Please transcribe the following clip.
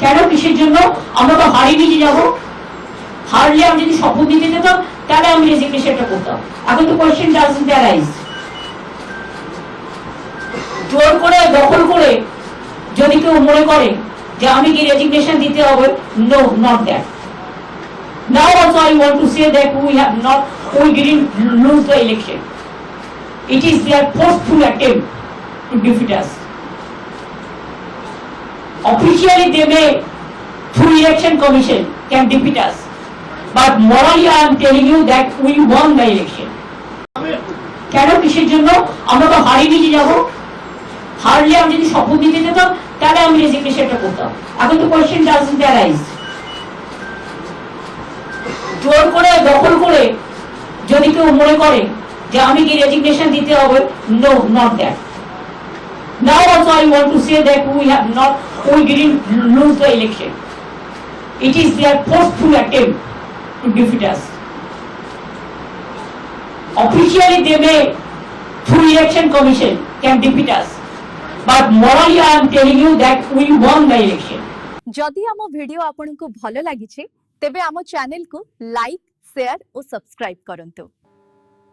কেন কিসের জন্য? আমরা তো হারিয়ে নিয়ে যাবো। হারলে আমি যদি শপথ দিতে যেতাম তাহলে আমি রেজিগনেশনটা করতাম। এখন তো কোয়েশ্চেন ডাজন্ট অ্যারাইজ। জোর করে দখল করে যদি কেউ মনে করে যে আমি কি রেজিগনেশন দিতে হবে, no, not that. Now also I want to say that we didn't lose the election. It is their forceful attempt to defeat us. Officially they may, through election commission, can defeat us. But morally I am telling you that we won the election. কেন কিসের জন্য? আমরা তো হারিয়ে নিয়ে যাবো। হারলে আমি যদি শপথ দিতে যেতাম তাহলে আমি রেজিগনেশনটা করতাম। এখন তো কোয়েশ্চেন ডাজন্ট অ্যারাইজ। জোর করে দখল করে যদি কেউ মনে করে যে আমি কি রেজিগনেশন দিতে হবে, no, not that. Now also I want to say that we didn't lose the election. It is their forceful attempt to defeat us. Officially they may, through election commission, can defeat us. But morally I am telling you that we won the election. जदि आम video आपनको भल लगी तेबे आम channel को like, share और subscribe करंतु।